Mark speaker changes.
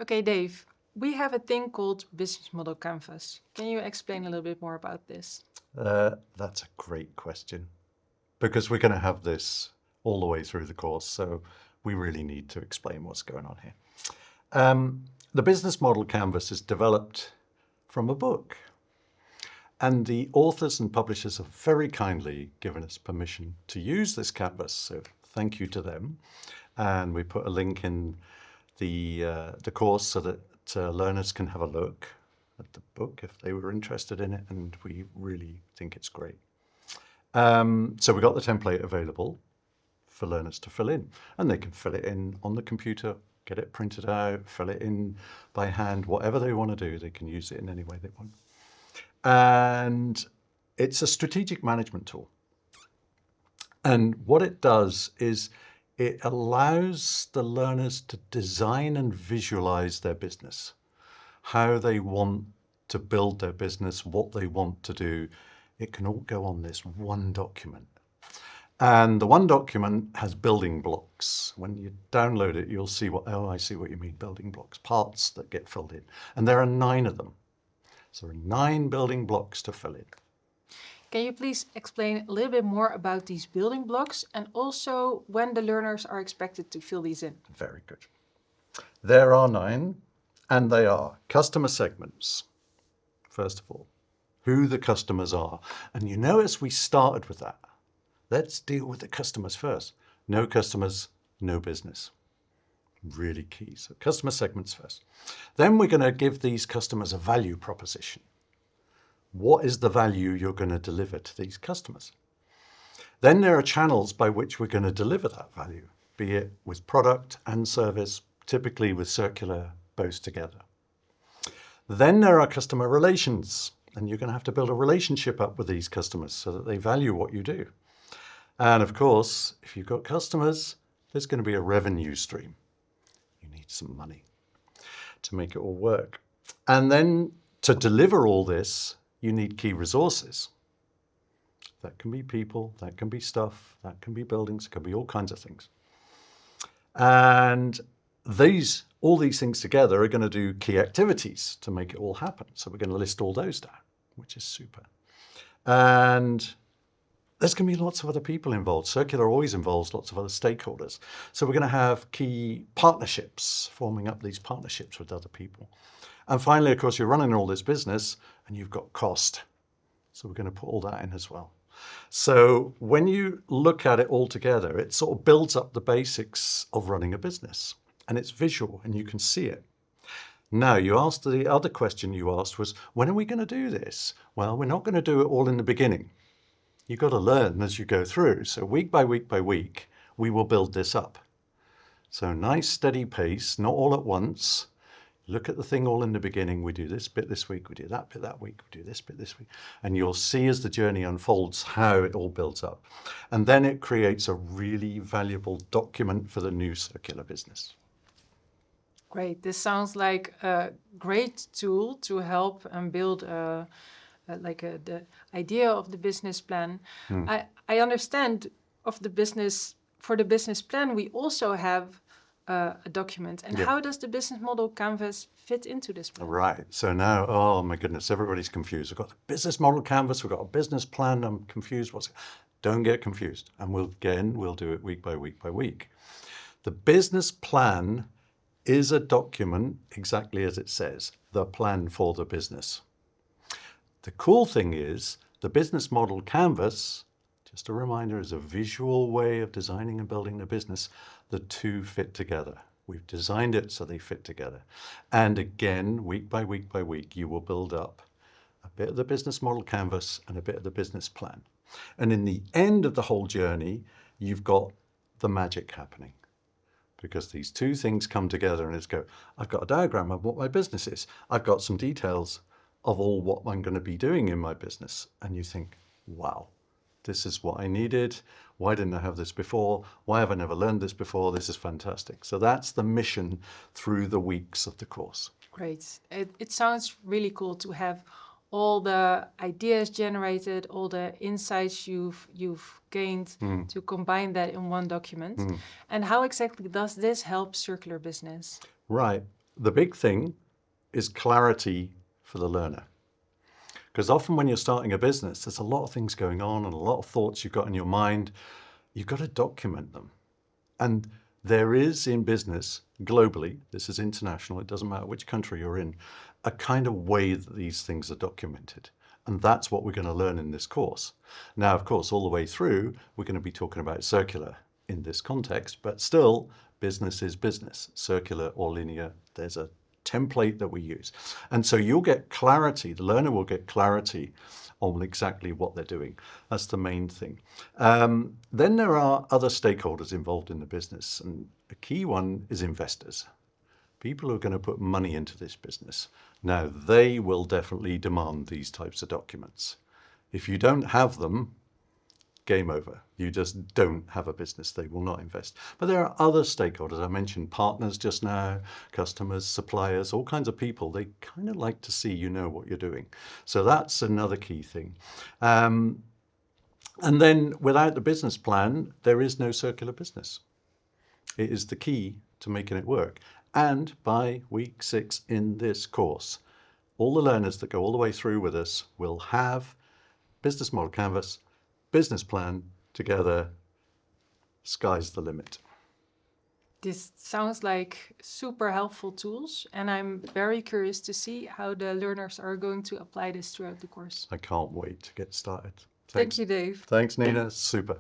Speaker 1: Okay, Dave, we have a thing called Business Model Canvas. Can you explain a little bit more about this?
Speaker 2: That's a great question because we're going to have this all the way through the course, so we really need to explain what's going on here. The business model canvas is developed from a book, and the authors and publishers have very kindly given us permission to use this canvas, so thank you to them. And we put a link in the course so that learners can have a look at the book if they were interested in it, and we really think it's great. So we got the template available for learners to fill in, and they can fill it in on the computer, get it printed out, fill it in by hand, whatever they want to do, they can use it in any way they want. And it's a strategic management tool. And what it does is it allows the learners to design and visualize their business, how they want to build their business, what they want to do. It can all go on this one document. And the one document has building blocks. When you download it, you'll see I see what you mean, building blocks, parts that get filled in. And there are 9 of them. So there are 9 building blocks to fill in.
Speaker 1: Can you please explain a little bit more about these building blocks and also when the learners are expected to fill these in?
Speaker 2: Very good. There are 9, and they are customer segments, first of all, who the customers are. And you notice we started with that. Let's deal with the customers first. No customers, no business. Really key. So customer segments first. Then we're going to give these customers a value proposition. What is the value you're going to deliver to these customers? Then there are channels by which we're going to deliver that value, be it with product and service, typically with circular, both together. Then there are customer relations, and you're going to have to build a relationship up with these customers so that they value what you do. And of course, if you've got customers, there's going to be a revenue stream. You need some money to make it all work. And then to deliver all this, you need key resources. That can be people, that can be stuff, that can be buildings, it can be all kinds of things. And all these things together are going to do key activities to make it all happen. So we're going to list all those down, which is super. And there's going to be lots of other people involved. Circular always involves lots of other stakeholders. So we're going to have key partnerships, forming up these partnerships with other people. And finally, of course, you're running all this business and you've got cost. So we're going to put all that in as well. So when you look at it all together, it sort of builds up the basics of running a business. And it's visual and you can see it. Now, the other question you asked was, when are we going to do this? Well, we're not going to do it all in the beginning. You've got to learn as you go through. So week by week by week, we will build this up. So nice steady pace, not all at once. Look at the thing all in the beginning. We do this bit this week, we do that bit that week, we do this bit this week. And you'll see as the journey unfolds how it all builds up. And then it creates a really valuable document for the new circular business.
Speaker 1: Great. This sounds like a great tool to help and build the idea of the business plan. I understand for the business plan, we also have a document. And how does the business model canvas fit into this plan?
Speaker 2: Right. So now, oh my goodness, everybody's confused. We've got the business model canvas, we've got a business plan. I'm confused. Don't get confused. And we'll do it week by week by week. The business plan is a document, exactly as it says, the plan for the business. The cool thing is the business model canvas, just a reminder, is a visual way of designing and building the business. The two fit together. We've designed it so they fit together. And again, week by week by week, you will build up a bit of the business model canvas and a bit of the business plan. And in the end of the whole journey, you've got the magic happening. Because these two things come together and I've got a diagram of what my business is. I've got some details of all what I'm going to be doing in my business. And you think, wow, this is what I needed. Why didn't I have this before? Why have I never learned this before? This is fantastic. So that's the mission through the weeks of the course.
Speaker 1: Great. It sounds really cool to have all the ideas generated, all the insights you've gained to combine that in one document. And how exactly does this help circular business?
Speaker 2: Right. The big thing is clarity for the learner. Because often when you're starting a business, there's a lot of things going on and a lot of thoughts you've got in your mind. You've got to document them. And there is in business, globally, this is international, it doesn't matter which country you're in, a kind of way that these things are documented. And that's what we're going to learn in this course. Now, of course, all the way through, we're going to be talking about circular in this context, but still, business is business, circular or linear. There's a template that we use. And so you'll get clarity, the learner will get clarity on exactly what they're doing. That's the main thing. Then there are other stakeholders involved in the business, and a key one is investors. People who are going to put money into this business. Now, they will definitely demand these types of documents. If you don't have them, game over. You just don't have a business. They will not invest. But there are other stakeholders. I mentioned partners just now, customers, suppliers, all kinds of people. They kind of like to see you know what you're doing. So that's another key thing. And then without the business plan, there is no circular business. It is the key to making it work. And by week 6 in this course, all the learners that go all the way through with us will have business model canvas, business plan together. Sky's the limit.
Speaker 1: This sounds like super helpful tools, and I'm very curious to see how the learners are going to apply this throughout the course.
Speaker 2: I can't wait to get started.
Speaker 1: Thank you, Dave.
Speaker 2: Thanks, Nina. Super.